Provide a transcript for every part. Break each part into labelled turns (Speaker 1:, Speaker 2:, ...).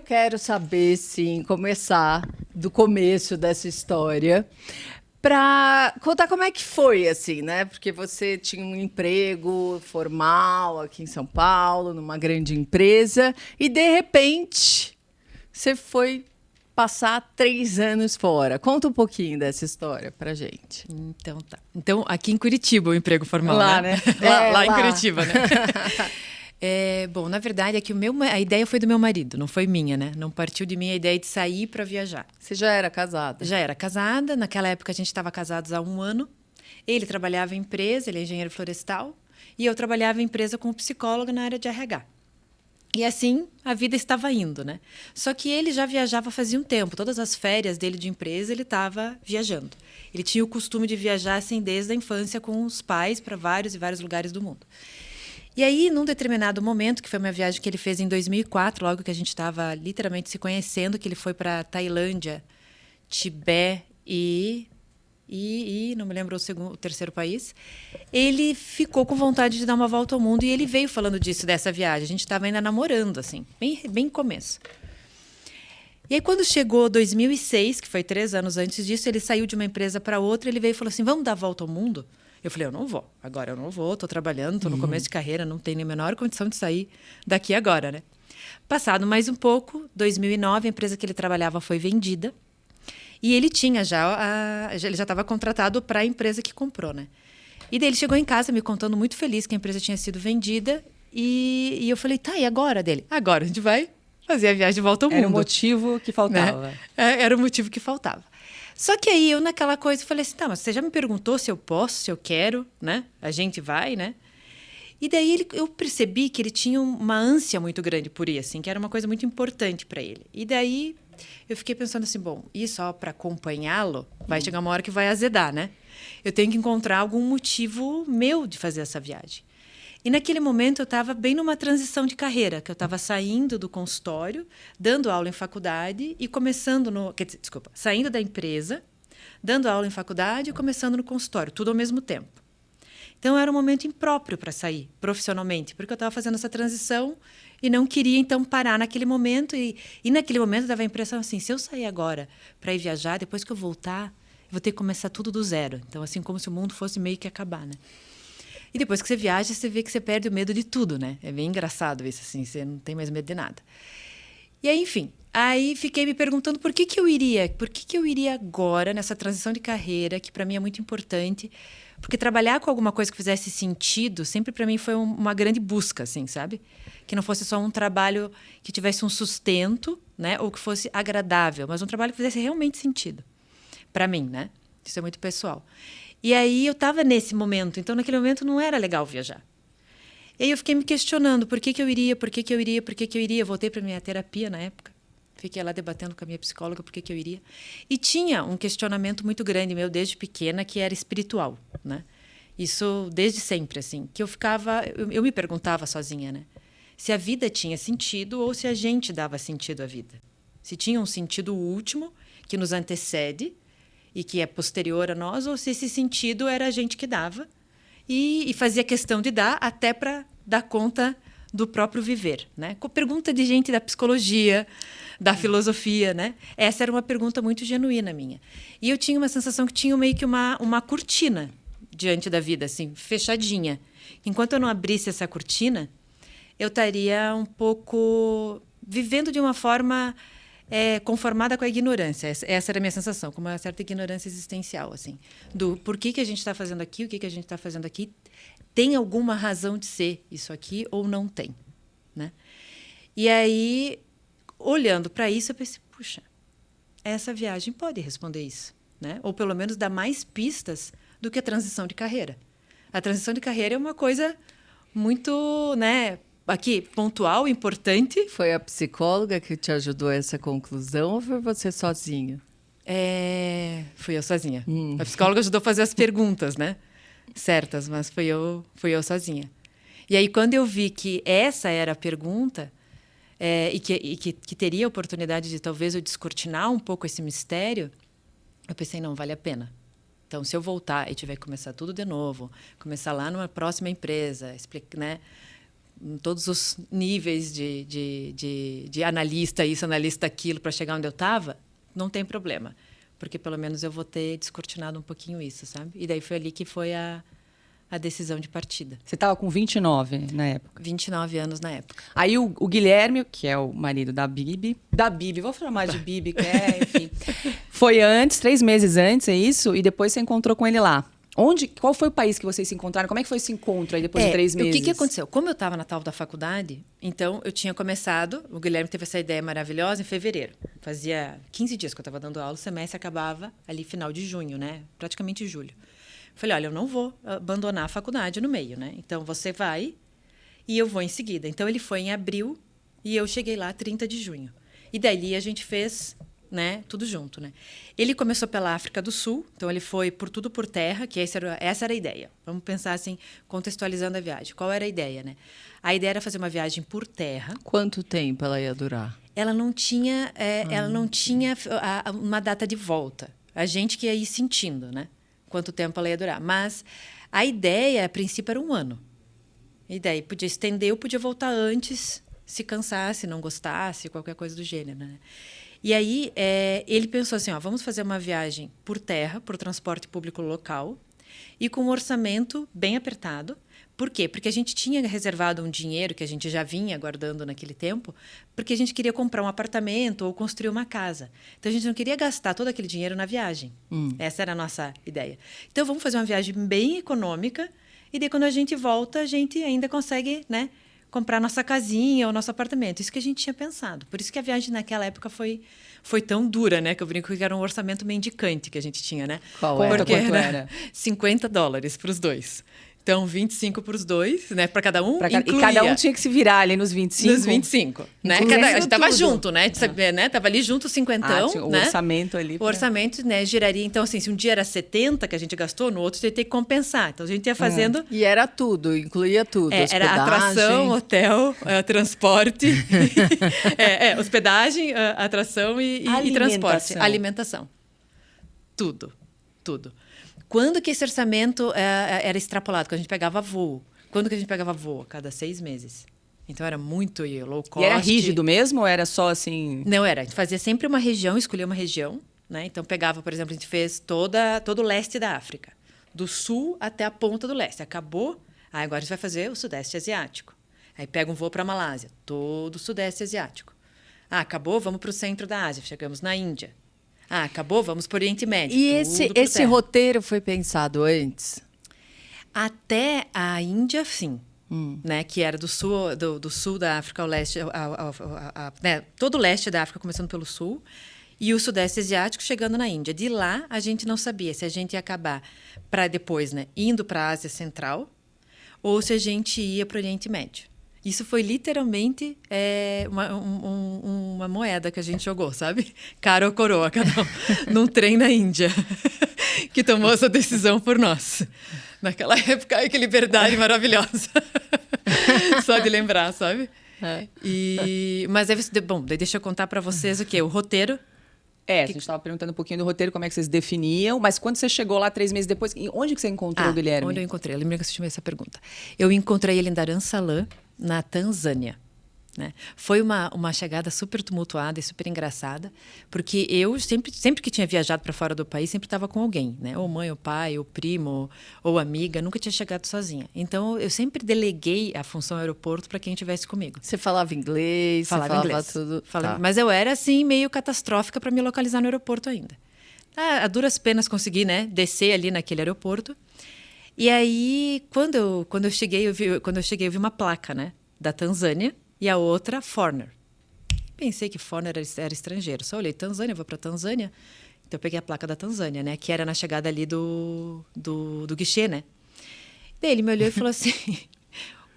Speaker 1: quero saber, sim, começar do começo dessa história, para contar como é que foi, assim, né? Porque você tinha um emprego formal aqui em São Paulo, numa grande empresa, e de repente você foi passar 3 anos fora. Conta um pouquinho dessa história pra gente.
Speaker 2: Então tá. Então, aqui em Curitiba, o emprego formal,
Speaker 1: Lá,
Speaker 2: né?
Speaker 1: né?
Speaker 2: Lá em
Speaker 1: Lá.
Speaker 2: Curitiba, né? Bom, na verdade é que a ideia foi do meu marido, não foi minha, né? Não partiu de mim a ideia de sair para viajar.
Speaker 1: Você já era casada?
Speaker 2: Já era casada, naquela época a gente estava casados há 1 ano. Ele trabalhava em empresa, ele é engenheiro florestal, e eu trabalhava em empresa como psicóloga na área de RH. E assim a vida estava indo, né? Só que ele já viajava fazia um tempo. Todas as férias dele de empresa ele estava viajando. Ele tinha o costume de viajar assim desde a infância com os pais para vários e vários lugares do mundo. E aí, num determinado momento, que foi uma viagem que ele fez em 2004, logo que a gente estava literalmente se conhecendo, que ele foi para Tailândia, Tibete e não me lembro o terceiro país, ele ficou com vontade de dar uma volta ao mundo e ele veio falando dessa viagem. A gente estava ainda namorando, assim, bem começo. E aí, quando chegou 2006, que foi 3 anos antes disso, ele saiu de uma empresa para outra, ele veio e falou assim, vamos dar a volta ao mundo? Eu falei, eu não vou, agora eu não vou, estou trabalhando, estou no começo de carreira, não tenho nem a menor condição de sair daqui agora, né? Passado mais um pouco, 2009, a empresa que ele trabalhava foi vendida. E ele tinha ele já estava contratado para a empresa que comprou, né? E daí ele chegou em casa me contando muito feliz que a empresa tinha sido vendida. E eu falei, tá, e agora dele? Agora a gente vai fazer a viagem de volta ao mundo.
Speaker 3: Era o motivo que faltava.
Speaker 2: Né? Era o motivo que faltava. Só que aí eu naquela coisa falei assim, tá, mas você já me perguntou se eu posso, se eu quero, né? A gente vai, né? E daí eu percebi que ele tinha uma ânsia muito grande por ir, assim, que era uma coisa muito importante para ele. E daí eu fiquei pensando assim, bom, e só para acompanhá-lo, vai chegar uma hora que vai azedar, né? Eu tenho que encontrar algum motivo meu de fazer essa viagem. E naquele momento eu estava bem numa transição de carreira, que eu estava saindo do consultório, dando aula em faculdade e começando saindo da empresa, dando aula em faculdade e começando no consultório, tudo ao mesmo tempo. Então era um momento impróprio para sair profissionalmente, porque eu estava fazendo essa transição e não queria então parar naquele momento. E naquele momento dava a impressão assim, se eu sair agora para ir viajar, depois que eu voltar, eu vou ter que começar tudo do zero. Então assim, como se o mundo fosse meio que acabar, né? E depois que você viaja, você vê que você perde o medo de tudo, né? É bem engraçado isso, assim, você não tem mais medo de nada. E aí, enfim, aí fiquei me perguntando por que eu iria agora nessa transição de carreira, que para mim é muito importante, porque trabalhar com alguma coisa que fizesse sentido, sempre para mim foi uma grande busca, assim, sabe? Que não fosse só um trabalho que tivesse um sustento, né? Ou que fosse agradável, mas um trabalho que fizesse realmente sentido. Para mim, né? Isso é muito pessoal. E aí eu estava nesse momento, então naquele momento não era legal viajar. E aí eu fiquei me questionando por que eu iria. Voltei para minha terapia na época. Fiquei lá debatendo com a minha psicóloga por que eu iria. E tinha um questionamento muito grande meu desde pequena, que era espiritual, né? Isso desde sempre, assim. Que eu me perguntava sozinha, né? Se a vida tinha sentido ou se a gente dava sentido à vida. Se tinha um sentido último que nos antecede e que é posterior a nós, ou se esse sentido era a gente que dava e fazia questão de dar até para dar conta do próprio viver, né? Com pergunta de gente da psicologia, da filosofia, né? Essa era uma pergunta muito genuína minha. E eu tinha uma sensação que tinha meio que uma cortina diante da vida, assim, fechadinha. Enquanto eu não abrisse essa cortina, eu estaria um pouco vivendo de uma forma conformada com a ignorância. Essa era a minha sensação, com uma certa ignorância existencial, assim, do por que a gente está fazendo aqui, o que a gente está fazendo aqui, tem alguma razão de ser isso aqui ou não tem, né? E aí, olhando para isso, eu pensei, puxa, essa viagem pode responder isso, né? Ou pelo menos dar mais pistas do que a transição de carreira. A transição de carreira é uma coisa muito, né, aqui, pontual, importante.
Speaker 1: Foi a psicóloga que te ajudou a essa conclusão ou foi você sozinho?
Speaker 2: Fui eu sozinha. A psicóloga ajudou a fazer as perguntas, né? Certas, mas fui eu sozinha. E aí, quando eu vi que essa era a pergunta, e que teria a oportunidade de talvez eu descortinar um pouco esse mistério, eu pensei, não, vale a pena. Então, se eu voltar e tiver que começar tudo de novo, começar lá numa próxima empresa, né? em todos os níveis de analista isso, analista aquilo, para chegar onde eu estava, não tem problema. Porque pelo menos eu vou ter descortinado um pouquinho isso, sabe? E daí foi ali que foi a decisão de partida.
Speaker 3: Você estava com 29 na época.
Speaker 2: 29 anos na época.
Speaker 3: Aí o Guilherme, que é o marido da Bibi, vou chamar de Bibi, que é, enfim, foi antes, 3 meses antes, é isso? E depois você encontrou com ele lá. Qual foi o país que vocês se encontraram? Como é que foi esse encontro aí depois de 3 meses?
Speaker 2: O que aconteceu? Como eu estava na tal da faculdade, então eu tinha começado, o Guilherme teve essa ideia maravilhosa em fevereiro. Fazia 15 dias que eu estava dando aula, o semestre acabava ali final de junho, né? Praticamente julho. Falei, olha, eu não vou abandonar a faculdade no meio, né? Então você vai e eu vou em seguida. Então ele foi em abril e eu cheguei lá 30 de junho. E dali a gente fez, né, tudo junto, né? Ele começou pela África do Sul, então ele foi por tudo por terra, que essa era a ideia. Vamos pensar assim, contextualizando a viagem. Qual era a ideia, né? A ideia era fazer uma viagem por terra.
Speaker 1: Quanto tempo ela ia durar?
Speaker 2: Ela não tinha uma data de volta. A gente que ia ir sentindo, né? Quanto tempo ela ia durar. Mas a ideia, a princípio, era 1 ano. E daí podia estender ou podia voltar antes, se cansasse, não gostasse, qualquer coisa do gênero, né? E aí ele pensou assim, vamos fazer uma viagem por terra, por transporte público local, e com um orçamento bem apertado. Por quê? Porque a gente tinha reservado um dinheiro que a gente já vinha guardando naquele tempo, porque a gente queria comprar um apartamento ou construir uma casa. Então, a gente não queria gastar todo aquele dinheiro na viagem. Essa era a nossa ideia. Então, vamos fazer uma viagem bem econômica e daí, quando a gente volta, a gente ainda consegue, né, comprar nossa casinha ou nosso apartamento. Isso que a gente tinha pensado. Por isso que a viagem naquela época foi tão dura, né? Que eu brinco que era um orçamento mendicante que a gente tinha, né?
Speaker 1: Quanto
Speaker 2: era? $50 para os dois. Então, 25 para os dois, né? Para cada um.
Speaker 3: E cada um tinha que se virar ali nos 25.
Speaker 2: Nos 25, né? A gente estava junto, né? Tava ali junto, 50,
Speaker 3: tinha o
Speaker 2: né?
Speaker 3: orçamento ali.
Speaker 2: O orçamento, né, giraria. Então, assim, se um dia era 70 que a gente gastou, no outro ia ter que compensar. Então, a gente ia fazendo.
Speaker 1: E era tudo, incluía tudo.
Speaker 2: Era atração, hotel, transporte. Hospedagem, atração e transporte. Alimentação. Tudo. Quando que esse orçamento era extrapolado? Quando a gente pegava voo. Quando que a gente pegava voo? A cada 6 meses. Então, era muito low cost.
Speaker 3: E era rígido mesmo ou era só assim...
Speaker 2: Não, era. A gente fazia sempre uma região, escolhia uma região, né? Então, pegava, por exemplo, a gente fez todo o leste da África. Do sul até a ponta do leste. Acabou, agora a gente vai fazer o sudeste asiático. Aí pega um voo para a Malásia. Todo o sudeste asiático. Acabou, vamos para o centro da Ásia. Chegamos na Índia. Acabou, vamos para o Oriente Médio.
Speaker 1: E esse roteiro foi pensado antes?
Speaker 2: Até a Índia, sim. Né, que era do sul da África ao leste, né, todo o leste da África, começando pelo sul, e o sudeste asiático chegando na Índia. De lá, a gente não sabia se a gente ia acabar para depois, né, indo para a Ásia Central ou se a gente ia para o Oriente Médio. Isso foi literalmente uma moeda que a gente jogou, sabe? Cara ou coroa, cada um, num trem na Índia, que tomou essa decisão por nós. Naquela época, ai, que liberdade maravilhosa. Só de lembrar, sabe? Mas daí deixa eu contar para vocês o quê? O roteiro.
Speaker 3: A gente estava perguntando um pouquinho do roteiro, como é que vocês definiam, mas quando você chegou lá 3 meses depois, onde que você encontrou o Guilherme?
Speaker 2: Onde eu encontrei? Eu lembro que você tinha essa pergunta. Eu encontrei ele em Dar es Salaam, na Tanzânia. Né? Foi uma chegada super tumultuada e super engraçada, porque eu sempre que tinha viajado para fora do país, sempre estava com alguém, né? Ou mãe, ou pai, ou primo, ou amiga, nunca tinha chegado sozinha. Então, eu sempre deleguei a função aeroporto para quem estivesse comigo.
Speaker 1: Você falava inglês, falava inglês. Tudo.
Speaker 2: Tá. Mas eu era, assim, meio catastrófica para me localizar no aeroporto ainda. A duras penas consegui, né, descer ali naquele aeroporto. E aí, quando eu cheguei, eu vi uma placa, né, da Tanzânia, e a outra, Foreigner. Pensei que Foreigner era estrangeiro. Só olhei, Tanzânia, vou para Tanzânia. Então, eu peguei a placa da Tanzânia, né? Que era na chegada ali do guichê, né? Daí, ele me olhou e falou assim,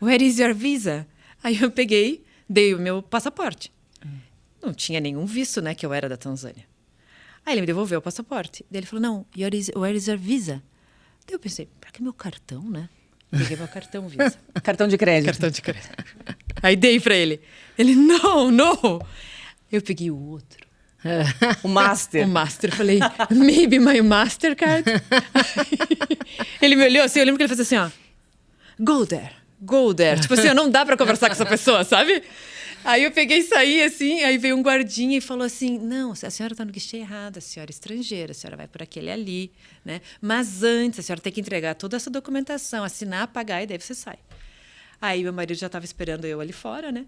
Speaker 2: Where is your visa? Aí, eu peguei, dei o meu passaporte. Não tinha nenhum visto, né? Que eu era da Tanzânia. Aí, ele me devolveu o passaporte. Daí, ele falou, não, where is your visa? Daí, eu pensei, para que meu cartão, né? Peguei meu cartão Visa.
Speaker 3: Cartão de crédito.
Speaker 2: Cartão de crédito. Aí dei pra ele. Ele, não. Eu peguei o outro.
Speaker 3: O Master.
Speaker 2: O Master. Falei, maybe my Mastercard. Ele me olhou assim, eu lembro que ele fez assim, ó. Go there. go there. Tipo assim, não dá pra conversar com essa pessoa, sabe? Aí eu peguei e saí assim, aí veio um guardinha e falou assim, não, a senhora tá no guichê errado, a senhora é estrangeira, a senhora vai por aquele ali, né? Mas antes, a senhora tem que entregar toda essa documentação, assinar, pagar e daí você sai. Aí meu marido já estava esperando eu ali fora, né?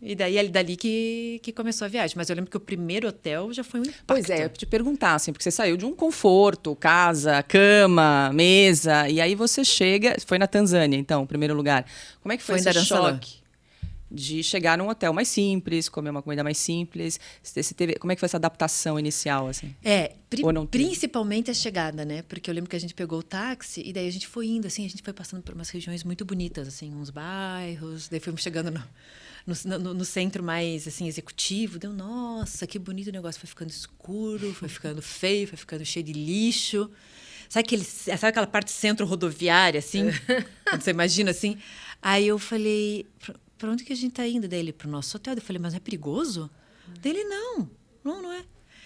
Speaker 2: E daí é dali que começou a viagem. Mas eu lembro que o primeiro hotel já foi um impacto.
Speaker 3: Pois é, eu ia te perguntar, assim, porque você saiu de um conforto, casa, cama, mesa, e aí você chega... Foi na Tanzânia, então, primeiro lugar. Como é que foi esse choque de chegar num hotel mais simples, comer uma comida mais simples? Como é que foi essa adaptação inicial, assim?
Speaker 2: Principalmente a chegada, né? Porque eu lembro que a gente pegou o táxi e daí a gente foi indo, assim, a gente foi passando por umas regiões muito bonitas, assim, uns bairros, daí fomos chegando no centro mais, assim, executivo. Deu, nossa, que bonito o negócio. Foi ficando escuro, foi ficando feio, foi ficando cheio de lixo. Sabe aquela parte centro rodoviária, assim? Quando você imagina, assim? Aí eu falei, para onde que a gente tá indo? Daí ele, pro nosso hotel. Eu falei, mas não é perigoso? Daí ele, não é.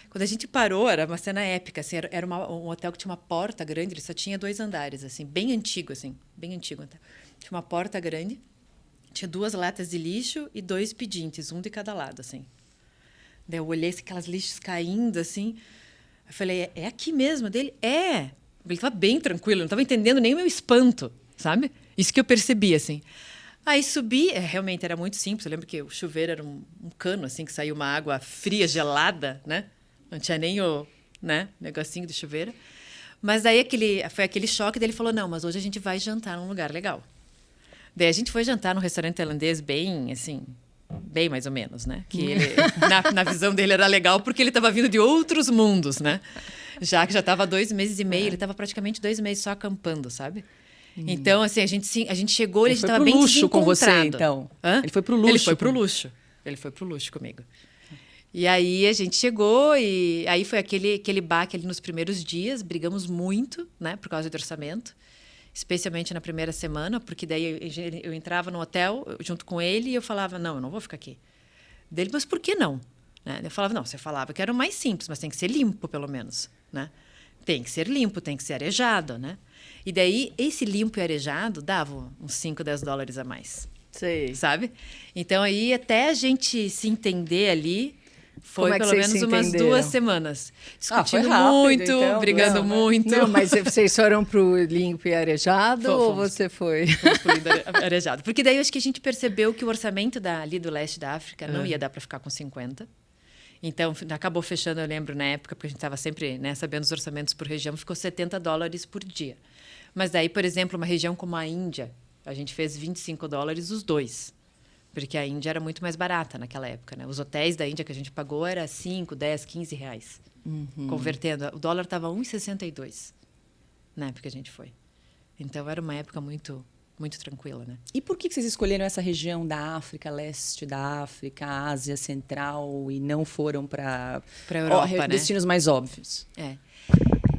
Speaker 2: Quando a gente parou, era uma cena épica, assim, era um hotel que tinha uma porta grande, ele só tinha 2 andares, assim, bem antigo até. Tinha uma porta grande, tinha 2 latas de lixo e 2 pedintes, um de cada lado, assim. Daí eu olhei aquelas lixos caindo, assim, eu falei, é aqui mesmo? Dele, é. Ele estava bem tranquilo, não estava entendendo nem o meu espanto, sabe? Isso que eu percebi, assim. Aí subi, realmente era muito simples, eu lembro que o chuveiro era um cano, assim, que saiu uma água fria, gelada, né? Não tinha nem o negocinho de chuveiro. Mas daí foi aquele choque, daí ele falou, não, mas hoje a gente vai jantar num lugar legal. Daí a gente foi jantar num restaurante tailandês bem, assim, bem mais ou menos, né? Que ele, na visão dele era legal porque ele estava vindo de outros mundos, né? Já que já estava 2 meses e meio, ele estava praticamente 2 meses só acampando, sabe? Então, assim, a gente chegou, ele estava bem desencontrado.
Speaker 3: Com você, então?
Speaker 2: Hã?
Speaker 3: Ele foi pro luxo?
Speaker 2: Ele foi pro luxo. Ele foi pro luxo comigo. E aí a gente chegou e aí foi aquele baque ali nos primeiros dias, brigamos muito, né, por causa do orçamento, especialmente na primeira semana, porque daí eu entrava no hotel junto com ele e eu falava, não, eu não vou ficar aqui. Dele, mas por que não? Né? Eu falava, não, você falava que era o mais simples, mas tem que ser limpo, pelo menos, né? Tem que ser limpo, tem que ser arejado, né? E daí, esse limpo e arejado dava uns 5, 10 dólares a mais.
Speaker 1: Sei.
Speaker 2: Sabe? Então, aí, até a gente se entender ali, foi pelo menos umas
Speaker 1: entenderam?
Speaker 2: 2 semanas. Discutindo
Speaker 3: foi rápido,
Speaker 2: muito,
Speaker 3: então,
Speaker 2: brigando muito.
Speaker 1: Não, mas vocês foram pro limpo e arejado ou você foi?
Speaker 2: Arejado. Porque daí, eu acho que a gente percebeu que o orçamento ali do leste da África não ia dar para ficar com 50. Então, acabou fechando, eu lembro, na época, porque a gente estava sempre, né, sabendo os orçamentos por região, ficou 70 dólares por dia. Mas daí, por exemplo, uma região como a Índia, a gente fez 25 dólares os 2. Porque a Índia era muito mais barata naquela época, né? Os hotéis da Índia que a gente pagou era 5, 10, 15 reais. Convertendo. O dólar estava 1,62 na época que a gente foi. Então, era uma época muito, muito tranquila, né?
Speaker 3: E por que vocês escolheram essa região da África, leste da África, Ásia Central, e não foram para
Speaker 2: Europa,
Speaker 3: destinos mais óbvios?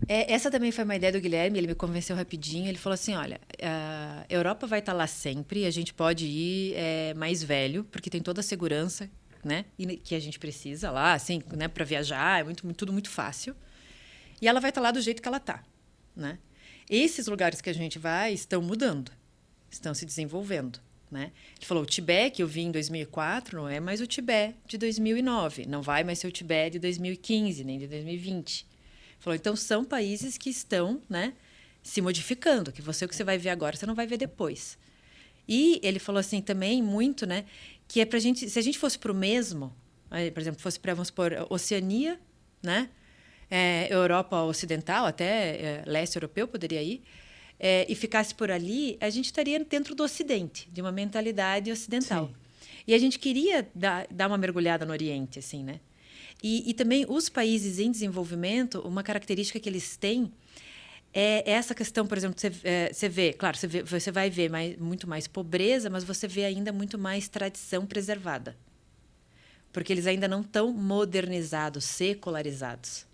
Speaker 2: Essa também foi uma ideia do Guilherme, ele me convenceu rapidinho. Ele falou assim, olha, a Europa vai estar lá sempre, a gente pode ir mais velho, porque tem toda a segurança, né, que a gente precisa lá, assim, né, para viajar, tudo muito fácil. E ela vai estar lá do jeito que ela está, né? Esses lugares que a gente vai estão mudando, estão se desenvolvendo, né? Ele falou, o Tibete, que eu vi em 2004, não é mais o Tibete de 2009, não vai mais ser o Tibete de 2015, nem de 2020. Falou, então são países que estão, né, se modificando, que o que você vai ver agora, você não vai ver depois. E ele falou assim também muito, né, que é pra gente, se a gente fosse para o mesmo, por exemplo, fosse para, vamos supor, Oceania, né, Europa Ocidental, até leste europeu poderia ir, e ficasse por ali, a gente estaria dentro do Ocidente, de uma mentalidade ocidental. Sim. E a gente queria dar uma mergulhada no Oriente, assim, né? E também os países em desenvolvimento, uma característica que eles têm é essa questão, por exemplo, você vê, claro, você vai ver muito mais pobreza, mas você vê ainda muito mais tradição preservada. Porque eles ainda não estão modernizados, secularizados.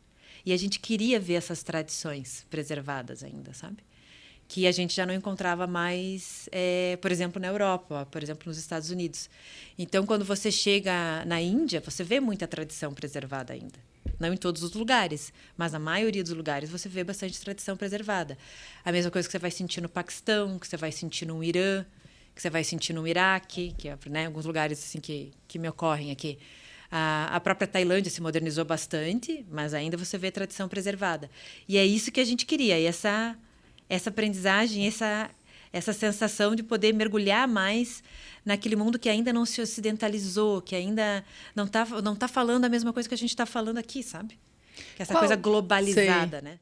Speaker 2: E a gente queria ver essas tradições preservadas ainda, sabe? Que a gente já não encontrava mais, por exemplo, na Europa, por exemplo, nos Estados Unidos. Então, quando você chega na Índia, você vê muita tradição preservada ainda. Não em todos os lugares, mas na maioria dos lugares você vê bastante tradição preservada. A mesma coisa que você vai sentir no Paquistão, que você vai sentir no Irã. que você vai sentir no Iraque, que é, né, alguns lugares assim que me ocorrem aqui. A própria Tailândia se modernizou bastante, mas ainda você vê tradição preservada. E é isso que a gente queria, e essa aprendizagem, essa sensação de poder mergulhar mais naquele mundo que ainda não se ocidentalizou, que ainda não tá falando a mesma coisa que a gente está falando aqui, sabe? Que essa coisa globalizada, né?